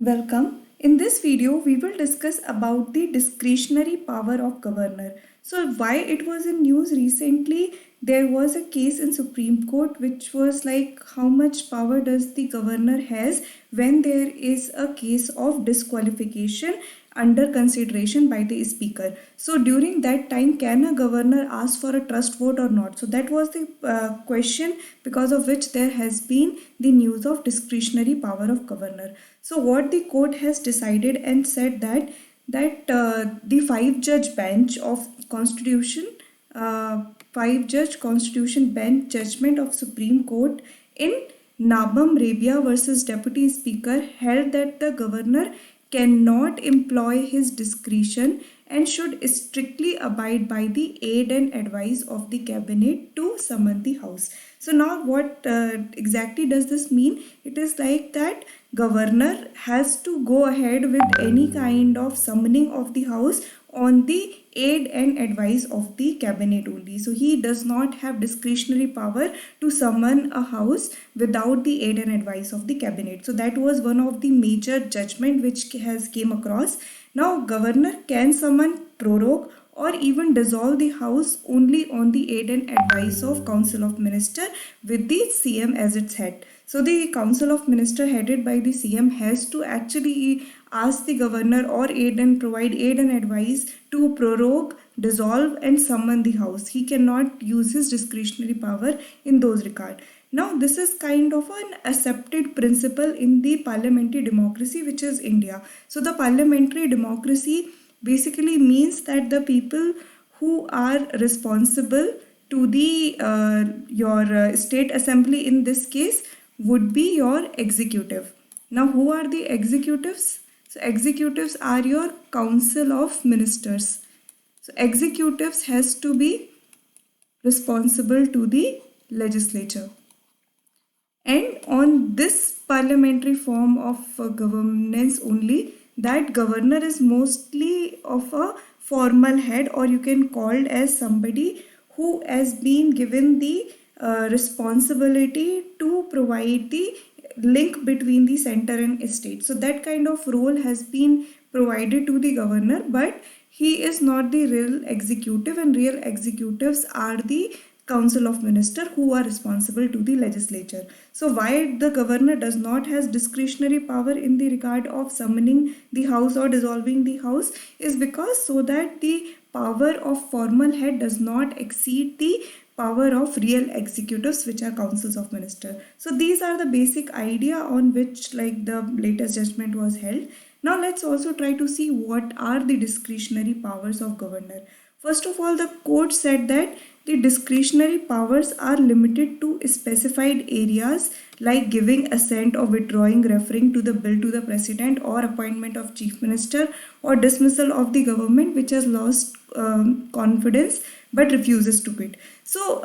Welcome. In this video, we will discuss about the discretionary power of governor. So, why it was in news recently? There was a case in Supreme Court which was like how much power does the governor has when there is a case of disqualification under consideration by the speaker. So during that time, can a governor ask for a trust vote or not? So that was the question because of which there has been the news of discretionary power of governor. So what the court has decided and said that the five-judge bench of Constitution, five-judge Constitution bench judgment of Supreme Court in Nabam Rabia versus Deputy Speaker held that the governor cannot employ his discretion and should strictly abide by the aid and advice of the cabinet to summon the house. So now what exactly does this mean? It is like that governor has to go ahead with any kind of summoning of the house on the aid and advice of the cabinet only. So he does not have discretionary power to summon a house without the aid and advice of the cabinet. So that was one of the major judgment which has came across. Now governor can summon prorogue or even dissolve the house only on the aid and advice of council of minister with the CM as its head. So the council of minister headed by the CM has to actually ask the governor or aid and provide aid and advice to prorogue, dissolve and summon the house. He cannot use his discretionary power in those regard. Now this is kind of an accepted principle in the parliamentary democracy which is India. So the parliamentary democracy basically means that the people who are responsible to the your state assembly in this case would be your executive. Now who are the executives? So executives are your council of ministers. So executives has to be responsible to the legislature. And on this parliamentary form of governance only, that governor is mostly of a formal head, or you can call it as somebody who has been given the responsibility to provide the link between the center and state. So that kind of role has been provided to the governor, but he is not the real executive, and real executives are the council of minister who are responsible to the legislature. So why the governor does not has discretionary power in the regard of summoning the house or dissolving the house is because so that the power of formal head does not exceed the power of real executives, which are councils of minister. So these are the basic idea on which like the latest judgment was held. Now let's also try to see what are the discretionary powers of governor. First of all, the court said that the discretionary powers are limited to specified areas like giving assent or withdrawing, referring to the bill to the president, or appointment of chief minister, or dismissal of the government which has lost confidence but refuses to quit. So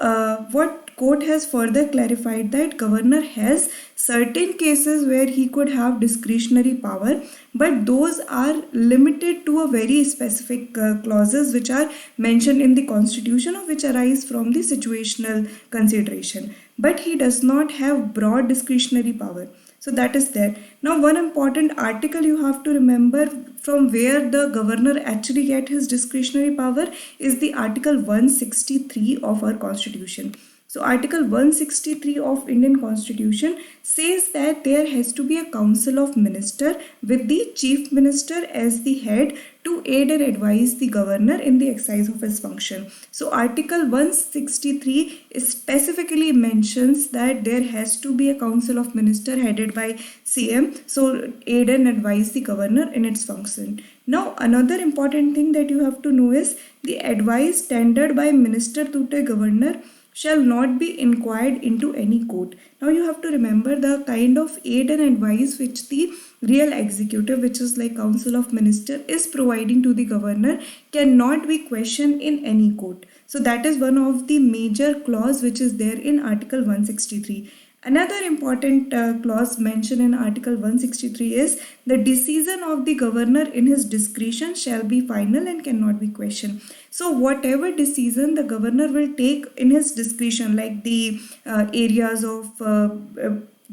what court has further clarified that governor has certain cases where he could have discretionary power, but those are limited to a very specific clauses which are mentioned in the constitution or which arise from the situational consideration, but he does not have broad discretionary power. So that is there. Now one important article you have to remember from where the governor actually get his discretionary power is the article 163 of our constitution. So article 163 of Indian constitution says that there has to be a council of minister with the chief minister as the head to aid and advise the governor in the exercise of his function. So article 163 specifically mentions that there has to be a council of minister headed by CM, so aid and advise the governor in its function. Now another important thing that you have to know is the advice tendered by minister to the governor shall not be inquired into any court. Now you have to remember the kind of aid and advice which the real executive, which is like council of minister, is providing to the governor cannot be questioned in any court. So that is one of the major clause which is there in article 163. Another important clause mentioned in article 163 is the decision of the governor in his discretion shall be final and cannot be questioned. So whatever decision the governor will take in his discretion, like the areas of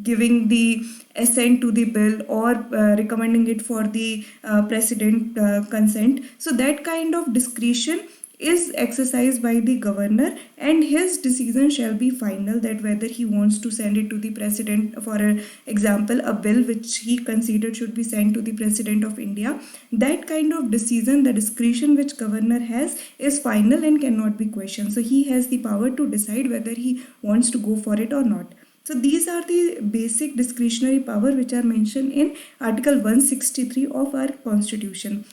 giving the assent to the bill or recommending it for the president consent. So that kind of discretion is exercised by the governor, and his decision shall be final, that whether he wants to send it to the president, for example a bill which he considered should be sent to the president of India. That kind of decision, the discretion which governor has, is final and cannot be questioned. So he has the power to decide whether he wants to go for it or not. So these are the basic discretionary power which are mentioned in Article 163 of our Constitution.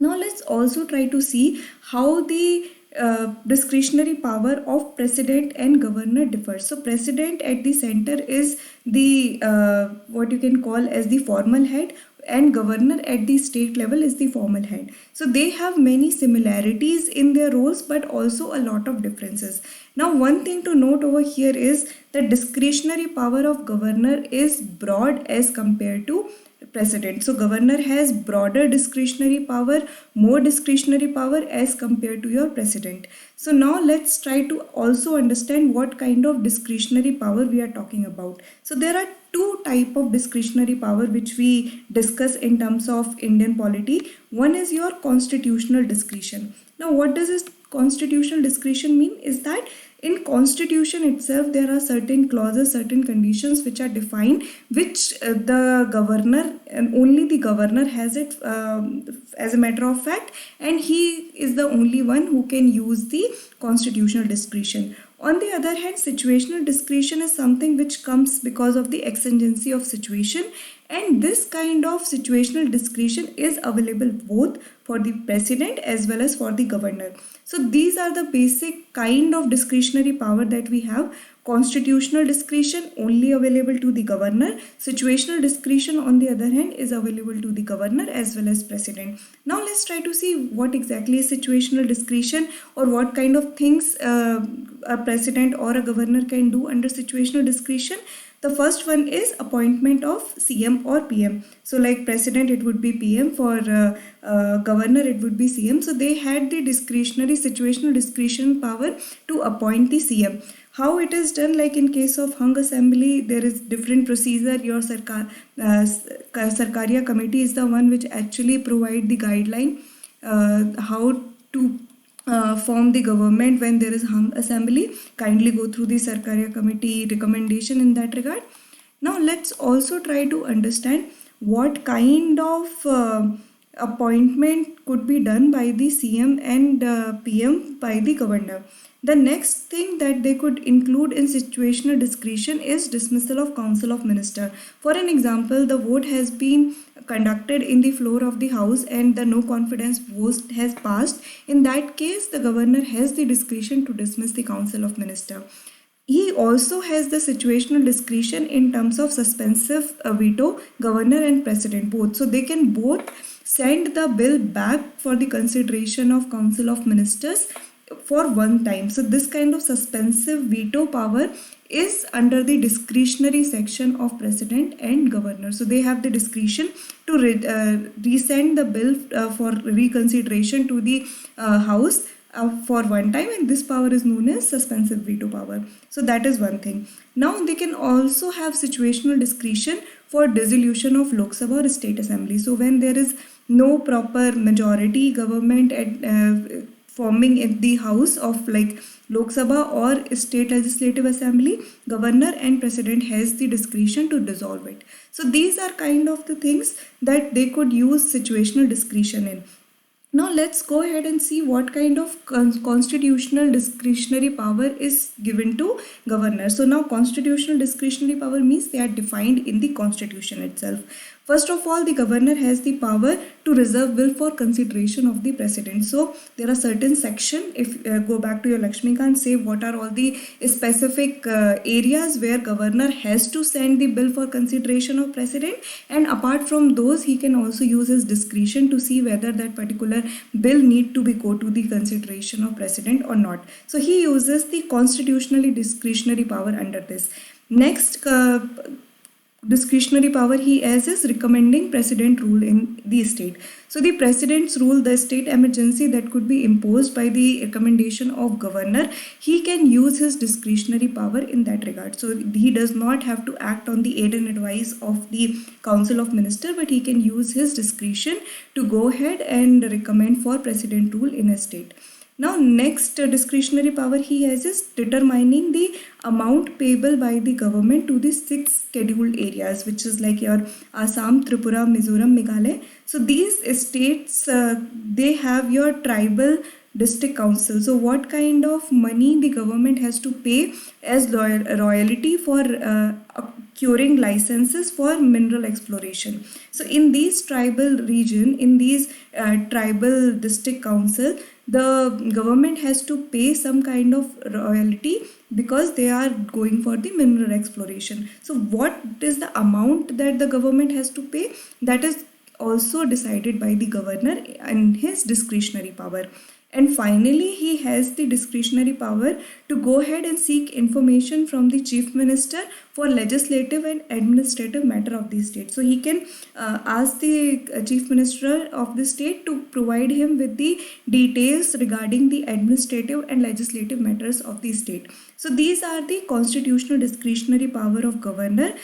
Now let's also try to see how the discretionary power of president and governor differs. So president at the center is the what you can call as the formal head, and governor at the state level is the formal head. So they have many similarities in their roles but also a lot of differences. Now one thing to note over here is that discretionary power of governor is broad as compared to president. So governor has broader discretionary power, more discretionary power as compared to your president. So now let's try to also understand what kind of discretionary power we are talking about. So there are two type of discretionary power which we discuss in terms of Indian polity. One is your constitutional discretion. Now what does this constitutional discretion mean is that in constitution itself there are certain clauses, certain conditions which are defined, which the governor and only the governor has it as a matter of fact, and he is the only one who can use the constitutional discretion. On the other hand, situational discretion is something which comes because of the exigency of situation, and this kind of situational discretion is available both for the president as well as for the governor. So these are the basic kind of discretionary power that we have. Constitutional discretion only available to the governor. Situational discretion on the other hand is available to the governor as well as president. Now let's try to see what exactly is situational discretion, or what kind of things a president or a governor can do under situational discretion. The first one is appointment of CM or PM. So like president it would be PM, for governor it would be CM. So they had the discretionary situational discretion power to appoint the CM. How it is done, like in case of hung assembly there is different procedure. Your Sarkaria committee is the one which actually provide the guideline how to form the government when there is hung assembly. Kindly go through the Sarkaria committee recommendation in that regard. Now let's also try to understand what kind of appointment could be done by the CM and PM by the governor. The next thing that they could include in situational discretion is dismissal of Council of Minister. For an example, the vote has been conducted in the floor of the house and the no confidence vote has passed. In that case, the governor has the discretion to dismiss the Council of Minister. He also has the situational discretion in terms of suspensive veto, governor and president both. So they can both send the bill back for the consideration of Council of Ministers for one time. So this kind of suspensive veto power is under the discretionary section of president and governor. So they have the discretion to resend the bill for reconsideration to the house for one time, and this power is known as suspensive veto power. So that is one thing. Now they can also have situational discretion for dissolution of Lok Sabha or state assembly. So when there is no proper majority government at forming in the house of like Lok Sabha or state legislative assembly, governor and president has the discretion to dissolve it. So these are kind of the things that they could use situational discretion in. Now let's go ahead and see what kind of constitutional discretionary power is given to governor. So now constitutional discretionary power means they are defined in the constitution itself. First of all, the governor has the power to reserve bill for consideration of the president. So there are certain sections, if go back to your Lakshmikant, say what are all the specific areas where governor has to send the bill for consideration of president, and apart from those he can also use his discretion to see whether that particular bill need to be go to the consideration of president or not. So he uses the constitutionally discretionary power under this. Next discretionary power he has is recommending president rule in the state. So the president's rule, the state emergency that could be imposed by the recommendation of governor, he can use his discretionary power in that regard. So he does not have to act on the aid and advice of the council of minister, but he can use his discretion to go ahead and recommend for president rule in a state. Now, next discretionary power he has is determining the amount payable by the government to the 6 scheduled areas, which is like your Assam, Tripura, Mizoram, Meghalaya. So these states, they have your tribal district council. So what kind of money the government has to pay as royalty for acquiring licenses for mineral exploration. So in these tribal region, in these tribal district council, the government has to pay some kind of royalty because they are going for the mineral exploration. So what is the amount that the government has to pay? That is also decided by the governor and his discretionary power. And finally, he has the discretionary power to go ahead and seek information from the chief minister for legislative and administrative matter of the state. So he can ask the chief minister of the state to provide him with the details regarding the administrative and legislative matters of the state. So these are the constitutional discretionary power of governor.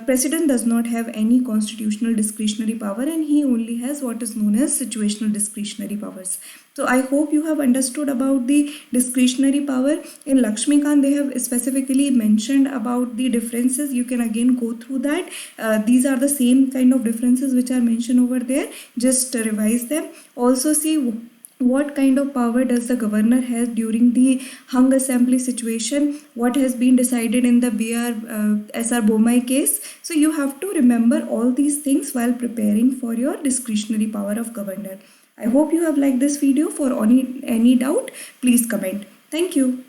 President does not have any constitutional discretionary power, and he only has what is known as situational discretionary powers. So I hope you have understood about the discretionary power. In Lakshmikant, they have specifically mentioned about the differences. You can again go through that. These are the same kind of differences which are mentioned over there. Just revise them. Also see what kind of power does the governor has during the hung assembly situation, what has been decided in the SR Bomai case. So you have to remember all these things while preparing for your discretionary power of governor. I hope you have liked this video. For any doubt, please comment. Thank you.